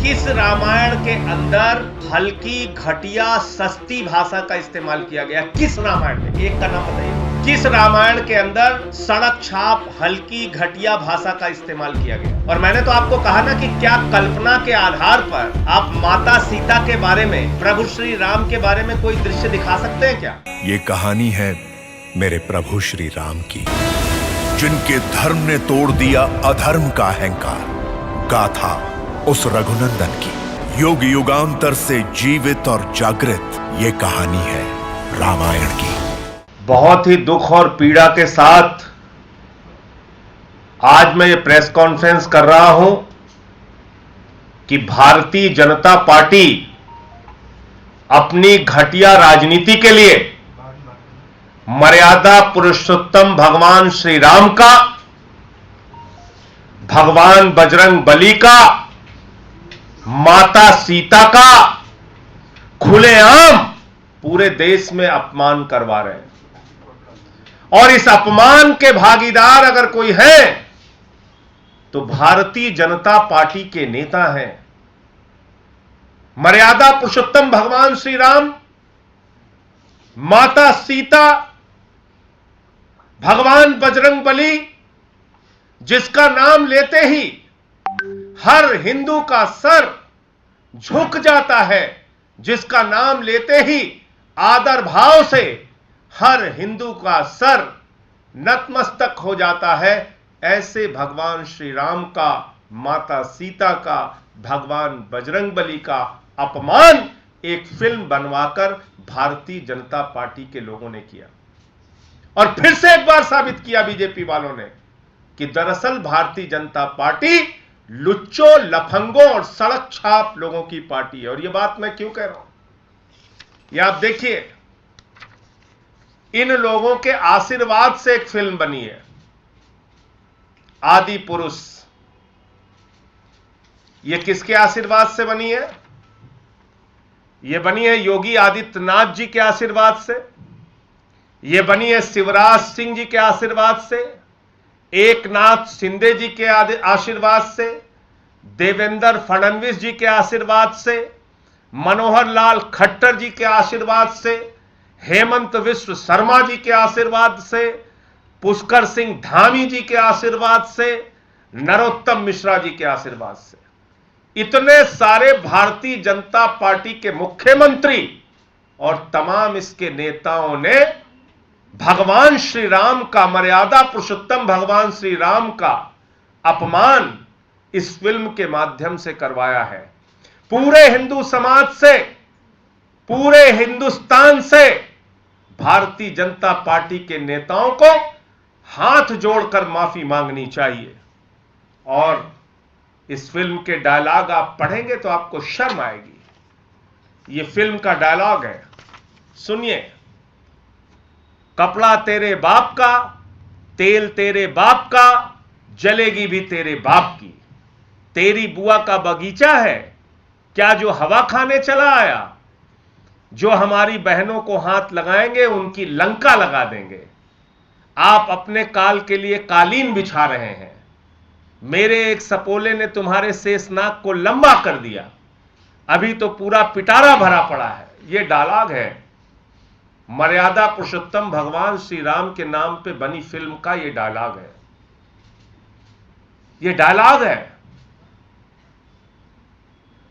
किस रामायण के अंदर हल्की, घटिया, सस्ती भाषा का इस्तेमाल किया गया? किस रामायण में? एक का नाम बताइए। किस रामायण के अंदर सड़क छाप, हल्की, घटिया भाषा का इस्तेमाल किया गया? और मैंने तो आपको कहा ना कि क्या कल्पना के आधार पर आप माता सीता के बारे में, प्रभु श्री राम के बारे में कोई दृश्य दिखा सकते हैं क्या? ये कहानी है मेरे प्रभु श्री राम की, जिनके धर्म ने तोड़ दिया अधर्म का अहंकार। गाथा उस रघुनंदन की, युग युगांतर से जीवित और जागृत ये कहानी है रामायण की। बहुत ही दुख और पीड़ा के साथ आज मैं ये प्रेस कॉन्फ्रेंस कर रहा हूं कि भारतीय जनता पार्टी अपनी घटिया राजनीति के लिए मर्यादा पुरुषोत्तम भगवान श्री राम का, भगवान बजरंग बली का, माता सीता का खुलेआम पूरे देश में अपमान करवा रहे हैं। और इस अपमान के भागीदार अगर कोई है तो भारतीय जनता पार्टी के नेता हैं। मर्यादा पुरुषोत्तम भगवान श्री राम, माता सीता, भगवान बजरंग बली, जिसका नाम लेते ही हर हिंदू का सर झुक जाता है, जिसका नाम लेते ही आदर भाव से हर हिंदू का सर नतमस्तक हो जाता है, ऐसे भगवान श्री राम का, माता सीता का, भगवान बजरंग बली का अपमान एक फिल्म बनवाकर भारतीय जनता पार्टी के लोगों ने किया। और फिर से एक बार साबित किया बीजेपी वालों ने कि दरअसल भारतीय जनता पार्टी लुच्चों, लफंगों और सड़क छाप लोगों की पार्टी है। और यह बात मैं क्यों कह रहा हूं? यह आप देखिए, इन लोगों के आशीर्वाद से एक फिल्म बनी है, आदि पुरुष। यह किसके आशीर्वाद से बनी है? यह बनी है योगी आदित्यनाथ जी के आशीर्वाद से, यह बनी है शिवराज सिंह जी के आशीर्वाद से, एकनाथ शिंदे जी के आशीर्वाद से, देवेंद्र फडणवीस जी के आशीर्वाद से, मनोहर लाल खट्टर जी के आशीर्वाद से, हेमंत विश्व शर्मा जी के आशीर्वाद से, पुष्कर सिंह धामी जी के आशीर्वाद से, नरोत्तम मिश्रा जी के आशीर्वाद से। इतने सारे भारतीय जनता पार्टी के मुख्यमंत्री और तमाम इसके नेताओं ने भगवान श्री राम का, मर्यादा पुरुषोत्तम भगवान श्री राम का अपमान इस फिल्म के माध्यम से करवाया है। पूरे हिंदू समाज से, पूरे हिंदुस्तान से भारतीय जनता पार्टी के नेताओं को हाथ जोड़कर माफी मांगनी चाहिए। और इस फिल्म के डायलॉग आप पढ़ेंगे तो आपको शर्म आएगी। यह फिल्म का डायलॉग है, सुनिए। कपड़ा तेरे बाप का, तेल तेरे बाप का, जलेगी भी तेरे बाप की। तेरी बुआ का बगीचा है क्या जो हवा खाने चला आया? जो हमारी बहनों को हाथ लगाएंगे उनकी लंका लगा देंगे। आप अपने काल के लिए कालीन बिछा रहे हैं। मेरे एक सपोले ने तुम्हारे शेषनाग को लंबा कर दिया, अभी तो पूरा पिटारा भरा पड़ा है। यह डायलॉग है मर्यादा पुरुषोत्तम भगवान श्री राम के नाम पे बनी फिल्म का। यह डायलॉग है, यह डायलॉग है।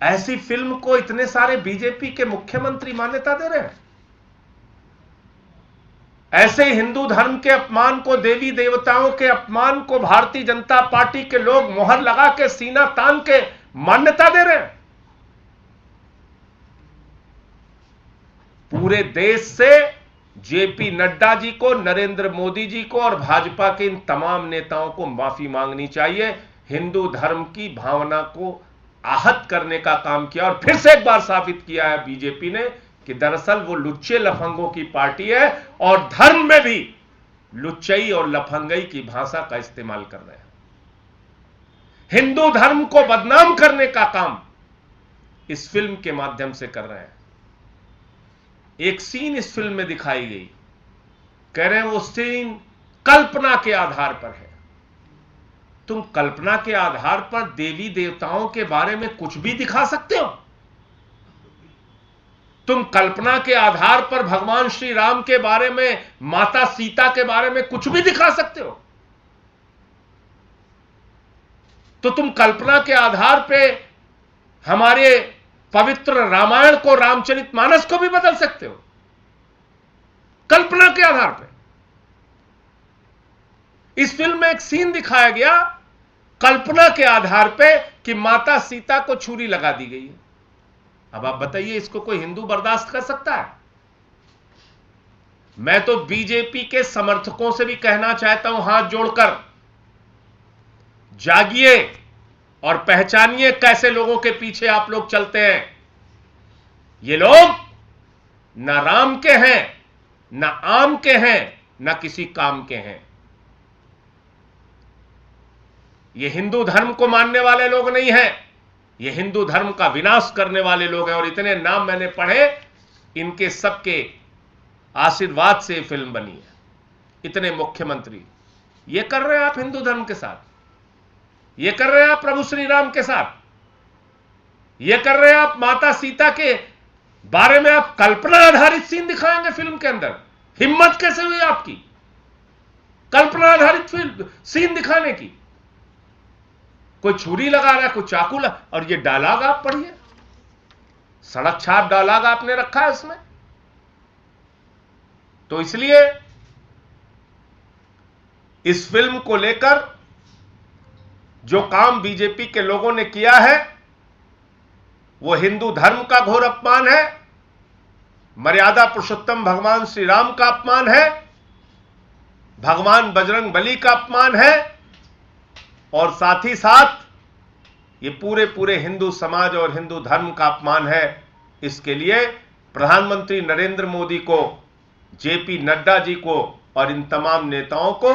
ऐसी फिल्म को इतने सारे बीजेपी के मुख्यमंत्री मान्यता दे रहे हैं। ऐसे हिंदू धर्म के अपमान को, देवी देवताओं के अपमान को भारतीय जनता पार्टी के लोग मोहर लगा के, सीना तान के मान्यता दे रहे हैं। पूरे देश से जेपी नड्डा जी को, नरेंद्र मोदी जी को और भाजपा के इन तमाम नेताओं को माफी मांगनी चाहिए। हिंदू धर्म की भावना को आहत करने का काम किया और फिर से एक बार साबित किया है बीजेपी ने कि दरअसल वो लुच्चे लफंगों की पार्टी है और धर्म में भी लुच्चई और लफंगई की भाषा का इस्तेमाल कर रहे हैं। हिंदू धर्म को बदनाम करने का काम इस फिल्म के माध्यम से कर रहे हैं। एक सीन इस फिल्म में दिखाई गई, कह रहे हैं वो सीन कल्पना के आधार पर है। तुम कल्पना के आधार पर देवी देवताओं के बारे में कुछ भी दिखा सकते हो। तुम कल्पना के आधार पर भगवान श्री राम के बारे में, माता सीता के बारे में कुछ भी दिखा सकते हो। तो तुम कल्पना के आधार पे हमारे पवित्र रामायण को, रामचरितमानस को भी बदल सकते हो, कल्पना के आधार पे। इस फिल्म में एक सीन दिखाया गया कल्पना के आधार पे कि माता सीता को छुरी लगा दी गई है। अब आप बताइए, इसको कोई हिंदू बर्दाश्त कर सकता है? मैं तो बीजेपी के समर्थकों से भी कहना चाहता हूं, हाथ जोड़कर, जागिए और पहचानिए कैसे लोगों के पीछे आप लोग चलते हैं। ये लोग ना राम के हैं, ना आम के हैं, ना किसी काम के हैं। ये हिंदू धर्म को मानने वाले लोग नहीं हैं, ये हिंदू धर्म का विनाश करने वाले लोग हैं। और इतने नाम मैंने पढ़े, इनके सबके आशीर्वाद से फिल्म बनी है। इतने मुख्यमंत्री ये कर रहे हैं आप हिंदू धर्म के साथ, ये कर रहे हैं आप प्रभु श्री राम के साथ, ये कर रहे हैं आप माता सीता के बारे में आप कल्पना आधारित सीन दिखाएंगे फिल्म के अंदर। हिम्मत कैसे हुई आपकी कल्पना आधारित फिल्म सीन दिखाने की? कोई छुरी लगा रहा है, कोई चाकू लगा, और ये डायलॉग आप पढ़िए, सड़क छाप डायलॉग आपने रखा है इसमें। तो इसलिए इस फिल्म को लेकर जो काम बीजेपी के लोगों ने किया है वो हिंदू धर्म का घोर अपमान है, मर्यादा पुरुषोत्तम भगवान श्री राम का अपमान है, भगवान बजरंग बली का अपमान है, और साथ ही साथ ये पूरे हिंदू समाज और हिंदू धर्म का अपमान है। इसके लिए प्रधानमंत्री नरेंद्र मोदी को, जेपी नड्डा जी को और इन तमाम नेताओं को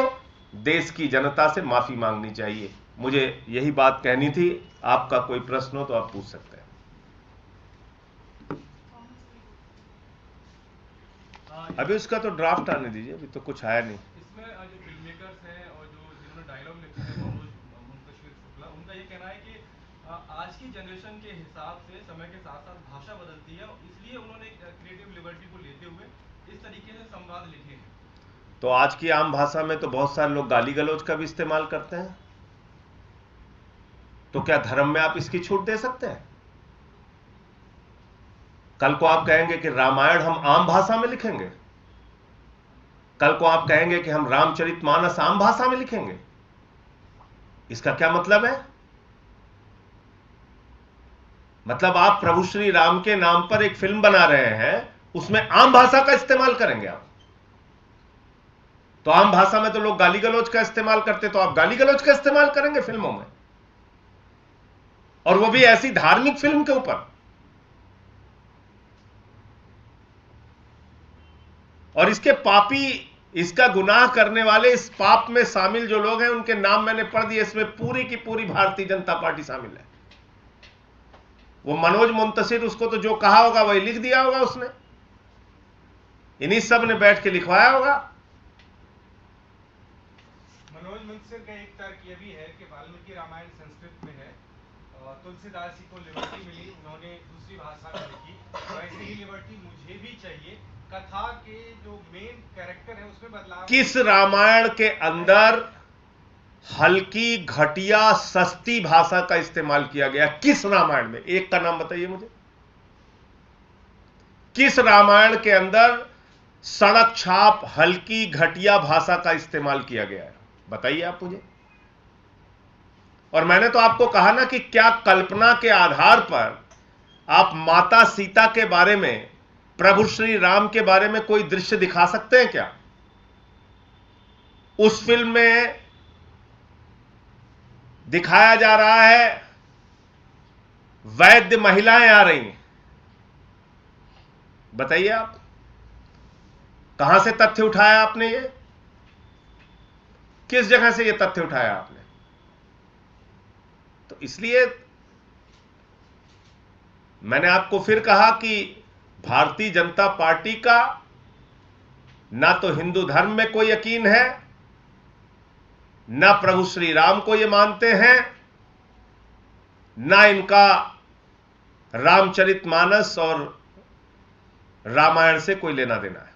देश की जनता से माफी मांगनी चाहिए। मुझे यही बात कहनी थी। आपका कोई प्रश्न हो तो आप पूछ सकते हैं। अभी उसका तो ड्राफ्ट आने दीजिए, अभी तो कुछ आया नहीं। इसमें जो फिल्म मेकर्स हैं और जो जिन्होंने डायलॉग लिखे हैं मुंतशिर शुक्ला, उनका ये कहना है कि आज की जनरेशन के हिसाब से समय के साथ साथ भाषा बदलती है, इसलिए उन्होंने क्रिएटिव लिबर्टी को लेते हुए इस तरीके से संवाद लिखे हैं। तो आज की आम भाषा में तो बहुत सारे लोग गाली गलौज का भी इस्तेमाल करते हैं, तो क्या धर्म में आप इसकी छूट दे सकते हैं? कल को आप कहेंगे कि रामायण हम आम भाषा में लिखेंगे, कल को आप कहेंगे कि हम रामचरितमानस आम भाषा में लिखेंगे, इसका क्या मतलब है? मतलब आप प्रभु श्री राम के नाम पर एक फिल्म बना रहे हैं, उसमें आम भाषा का इस्तेमाल करेंगे आप। तो आम भाषा में तो लोग गाली गलौज का इस्तेमाल करते, तो आप गाली गलौज का इस्तेमाल करेंगे फिल्मों में, और वो भी ऐसी धार्मिक फिल्म के ऊपर। और इसके पापी, इसका गुनाह करने वाले, इस पाप में शामिल जो लोग हैं उनके नाम मैंने पढ़ दिए। इसमें पूरी की पूरी भारतीय जनता पार्टी शामिल है। वो मनोज मुंतशिर, उसको तो जो कहा होगा वही लिख दिया होगा उसने, इन्हीं सब ने बैठ के लिखवाया होगा। मनोज मुंतशिर का एक तर्क यह भी है कि वाल्मीकि रामायण संस्कृत में है और तुलसीदास जी को लिबर्टी मिली, उन्होंने दूसरी भाषा में लिखी, वैसे ही लिबर्टी मुझे भी चाहिए। कथा के जो मेन कैरेक्टर है उसमें बदलाव। किस रामायण के अंदर हल्की, घटिया, सस्ती भाषा का इस्तेमाल किया गया? किस रामायण में? एक का नाम बताइए मुझे। किस रामायण के अंदर सड़क छाप, हल्की, घटिया भाषा का इस्तेमाल किया गया है? बताइए आप मुझे। और मैंने तो आपको कहा ना कि क्या कल्पना के आधार पर आप माता सीता के बारे में, प्रभु श्री राम के बारे में कोई दृश्य दिखा सकते हैं क्या? उस फिल्म में दिखाया जा रहा है वैद्य महिलाएं आ रही हैं। बताइए आप, कहां से तथ्य उठाया आपने? ये किस जगह से ये तथ्य उठाया आपने? तो इसलिए मैंने आपको फिर कहा कि भारतीय जनता पार्टी का ना तो हिंदू धर्म में कोई यकीन है, न प्रभु श्री राम को ये मानते हैं, न इनका रामचरितमानस और रामायण से कोई लेना देना है।